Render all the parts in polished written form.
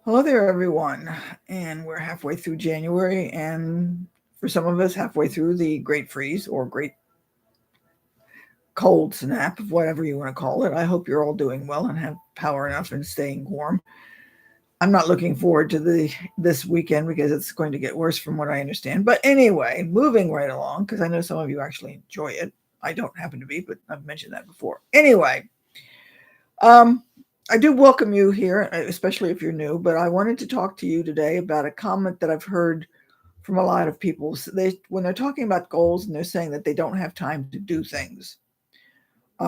Hello there, everyone. And we're halfway through January, and for some of us, halfway through the great freeze or great cold snap, whatever you want to call it. I hope you're all doing well and have power enough and staying warm. I'm not looking forward to this weekend because it's going to get worse from what I understand. But anyway, moving right along, because I know some of you actually enjoy it. I don't happen to be, but I've mentioned that before. Anyway, um, I do welcome you here, especially if you're new, but I wanted to talk to you today about a comment that I've heard from a lot of people. So when they're talking about goals and they're saying that they don't have time to do things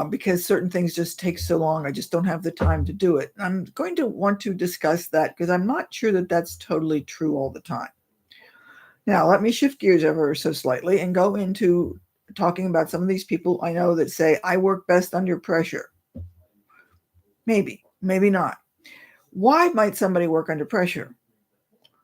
because certain things just take so long. I just don't have the time to do it. I'm going to want to discuss that because I'm not sure that that's totally true all the time. Now, let me shift gears ever so slightly and go into talking about some of these people I know that say, I work best under pressure. Maybe, maybe not. Why might somebody work under pressure?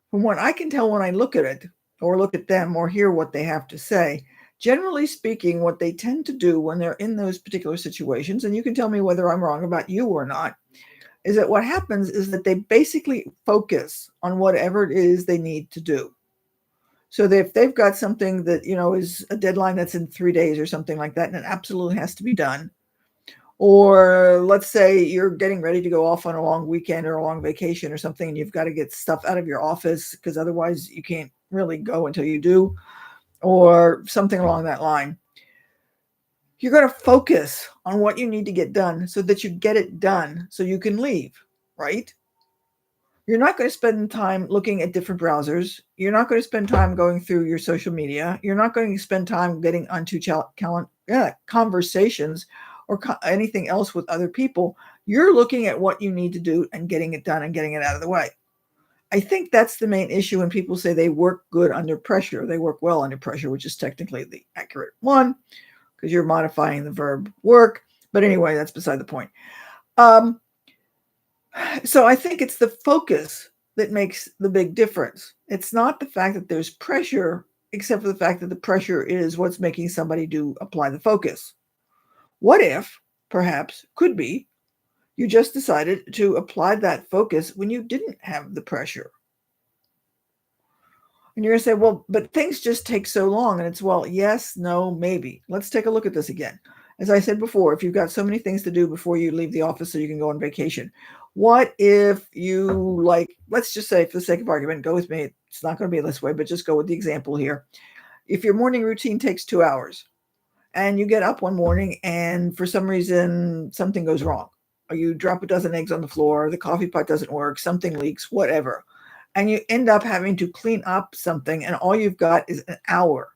From what I can tell when I look at it, or look at them, or hear what they have to say, generally speaking, what they tend to do when they're in those particular situations, and you can tell me whether I'm wrong about you or not, is that what happens is that they basically focus on whatever it is they need to do. So if they've got something that, is a deadline that's in 3 days or something like that, and it absolutely has to be done, or let's say you're getting ready to go off on a long weekend or a long vacation or something, and you've got to get stuff out of your office because otherwise you can't really go until you do, or something along that line. You're going to focus on what you need to get done so that you get it done so you can leave, right? You're not going to spend time looking at different browsers. You're not going to spend time going through your social media. You're not going to spend time getting onto conversations or anything else with other people. You're looking at what you need to do and getting it done and getting it out of the way. I think that's the main issue when people say they work good under pressure. They work well under pressure, which is technically the accurate one because you're modifying the verb work. But anyway, that's beside the point. Um, so I think it's the focus that makes the big difference. It's not the fact that there's pressure, except for the fact that the pressure is what's making somebody apply the focus. What if, perhaps, could be, you just decided to apply that focus when you didn't have the pressure? And you're going to say, well, but things just take so long. And it's, well, yes, no, maybe. Let's take a look at this again. As I said before, if you've got so many things to do before you leave the office so you can go on vacation, what if you, let's just say, for the sake of argument, go with me. It's not going to be this way, but just go with the example here. If your morning routine takes 2 hours and you get up one morning and for some reason something goes wrong, or you drop a dozen eggs on the floor, the coffee pot doesn't work, something leaks, whatever, and you end up having to clean up something and all you've got is an hour.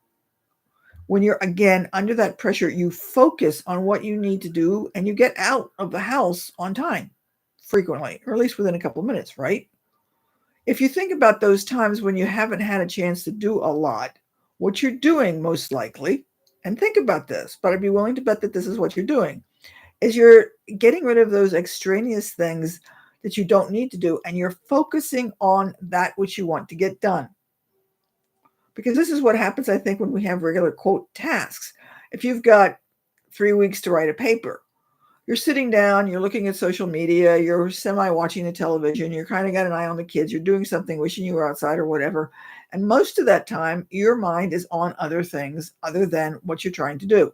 When you're, again, under that pressure, you focus on what you need to do and you get out of the house on time frequently, or at least within a couple of minutes, right? If you think about those times when you haven't had a chance to do a lot, what you're doing most likely, and think about this, but I'd be willing to bet that this is what you're doing, is you're getting rid of those extraneous things that you don't need to do, and you're focusing on that which you want to get done. Because this is what happens, I think, when we have regular, quote, tasks. If you've got 3 weeks to write a paper, you're sitting down, you're looking at social media, you're semi-watching the television, you're kind of got an eye on the kids, you're doing something, wishing you were outside or whatever. And most of that time, your mind is on other things other than what you're trying to do.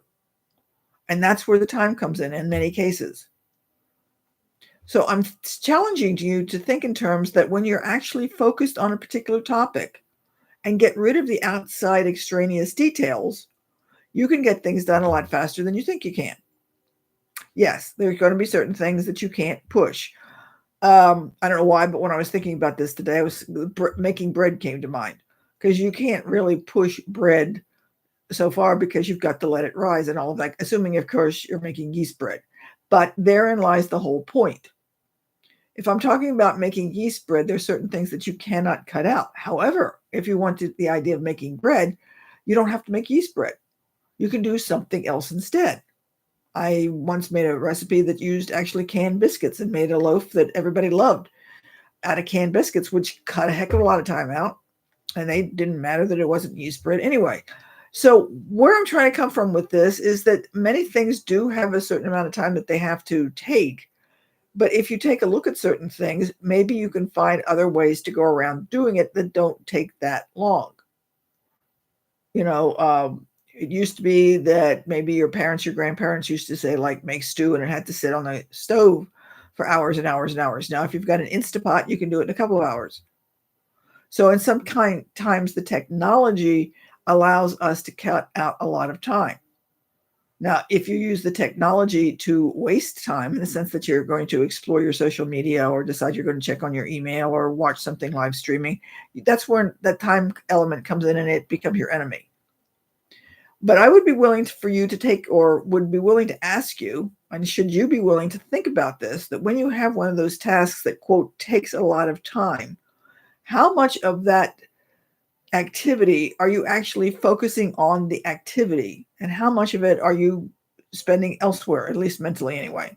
And that's where the time comes in many cases. So I'm challenging you to think in terms that when you're actually focused on a particular topic and get rid of the outside extraneous details, you can get things done a lot faster than you think you can. Yes, there's going to be certain things that you can't push. I don't know why, but when I was thinking about this today, making bread came to mind, because you can't really push bread so far because you've got to let it rise and all of that, assuming, of course, you're making yeast bread. But therein lies the whole point. If I'm talking about making yeast bread, there's certain things that you cannot cut out. However, if you want the idea of making bread, you don't have to make yeast bread. You can do something else instead. I once made a recipe that used actually canned biscuits and made a loaf that everybody loved out of canned biscuits, which cut a heck of a lot of time out. And they didn't matter that it wasn't yeast bread anyway. So where I'm trying to come from with this is that many things do have a certain amount of time that they have to take. But if you take a look at certain things, maybe you can find other ways to go around doing it that don't take that long. You know, it used to be that maybe your parents, your grandparents used to say, like, make stew and it had to sit on the stove for hours and hours and hours. Now, if you've got an Instapot, you can do it in a couple of hours. So, in some kind times, the technology allows us to cut out a lot of time. Now, if you use the technology to waste time in the sense that you're going to explore your social media or decide you're going to check on your email or watch something live streaming, that's when that time element comes in and it becomes your enemy. But I would be willing for you to take, or would be willing to ask you, and should you be willing to think about this, that when you have one of those tasks that, quote, takes a lot of time, how much of that activity are you actually focusing on the activity, and how much of it are you spending elsewhere, at least mentally anyway?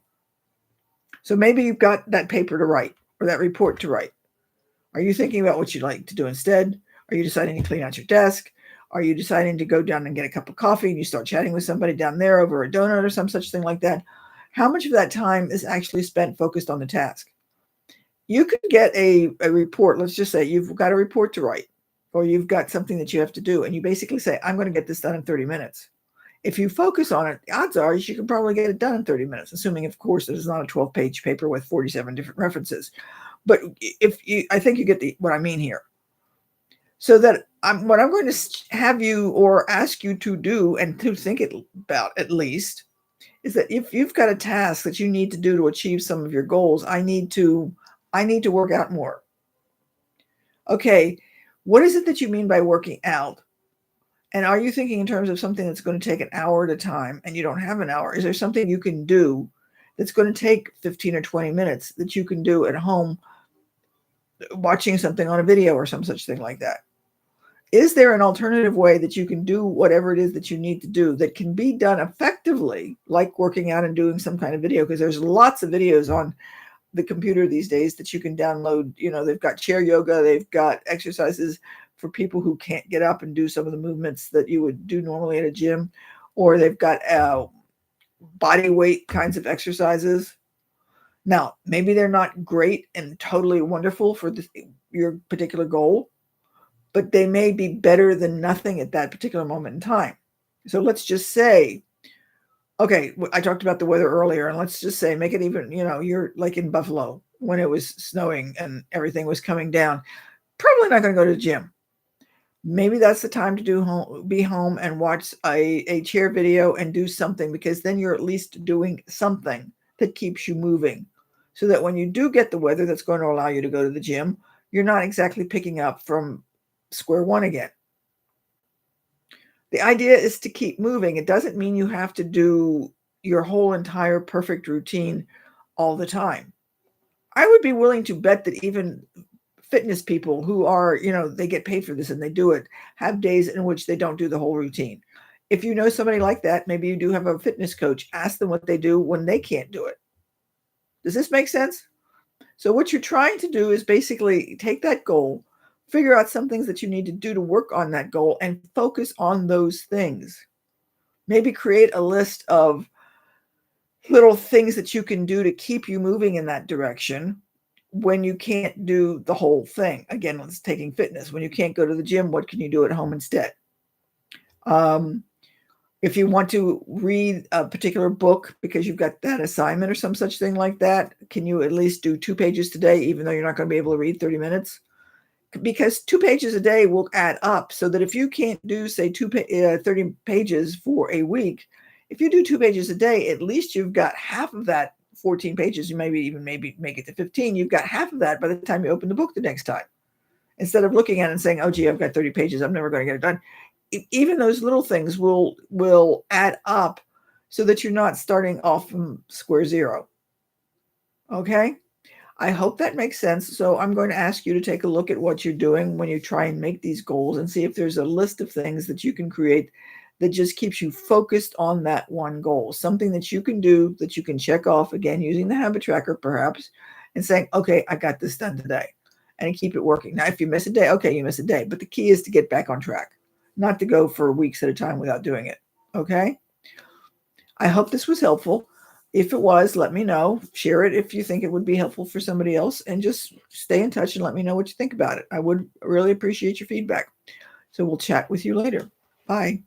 So maybe you've got that paper to write or that report to write. Are you thinking about what you'd like to do instead? Are you deciding to clean out your desk? Are you deciding to go down and get a cup of coffee and you start chatting with somebody down there over a donut or some such thing like that? How much of that time is actually spent focused on the task? You could get a report. Let's just say you've got a report to write, or you've got something that you have to do, and you basically say, I'm going to get this done in 30 minits. If you focus on it, the odds are you can probably get it done in 30 minutes, assuming, of course, it is not a 12-page paper with 47 different references. But I think you get what I mean here. So that what I'm going to have you or ask you to do and to think about at least is that if you've got a task that you need to do to achieve some of your goals, I need to work out more. Okay, what is it that you mean by working out? And are you thinking in terms of something that's going to take an hour at a time and you don't have an hour? Is there something you can do that's going to take 15 or 20 minutes that you can do at home, watching something on a video or some such thing like that? Is there an alternative way that you can do whatever it is that you need to do that can be done effectively, like working out and doing some kind of video? Because there's lots of videos on the computer these days that you can download. You know, they've got chair yoga, they've got exercises for people who can't get up and do some of the movements that you would do normally at a gym, or they've got body weight kinds of exercises. Now, maybe they're not great and totally wonderful for your particular goal, but they may be better than nothing at that particular moment in time. So let's just say, okay, I talked about the weather earlier, and let's just say, make it even, you're like in Buffalo when it was snowing and everything was coming down. Probably not going to go to the gym. Maybe that's the time to be home and watch a chair video and do something, because then you're at least doing something that keeps you moving, so that when you do get the weather that's going to allow you to go to the gym, you're not exactly picking up from square one again. The idea is to keep moving. It doesn't mean you have to do your whole entire perfect routine all the time. I would be willing to bet that even fitness people who are, they get paid for this and they do it, have days in which they don't do the whole routine. If you know somebody like that, maybe you do have a fitness coach, ask them what they do when they can't do it. Does this make sense? So what you're trying to do is basically take that goal, figure out some things that you need to do to work on that goal, and focus on those things. Maybe create a list of little things that you can do to keep you moving in that direction when you can't do the whole thing. Again, let's taking fitness. When you can't go to the gym, what can you do at home instead? If you want to read a particular book because you've got that assignment or some such thing like that, can you at least do 2 pages today, even though you're not going to be able to read 30 minutes? Because 2 pages a day will add up, so that if you can't do, say, 30 pages for a week, if you do 2 pages a day, at least you've got half of that 14 pages. You maybe make it to 15. You've got half of that by the time you open the book the next time. Instead of looking at it and saying, oh, gee, I've got 30 pages. I'm never going to get it done. Even those little things will add up so that you're not starting off from square zero. Okay? I hope that makes sense. So I'm going to ask you to take a look at what you're doing when you try and make these goals, and see if there's a list of things that you can create that just keeps you focused on that one goal. Something that you can do, that you can check off, again, using the habit tracker perhaps, and saying, okay, I got this done today, and keep it working. Now, if you miss a day, okay, you miss a day. But the key is to get back on track, not to go for weeks at a time without doing it. Okay? I hope this was helpful. If it was, let me know. Share it if you think it would be helpful for somebody else, and just stay in touch and let me know what you think about it. I would really appreciate your feedback. So we'll chat with you later. Bye.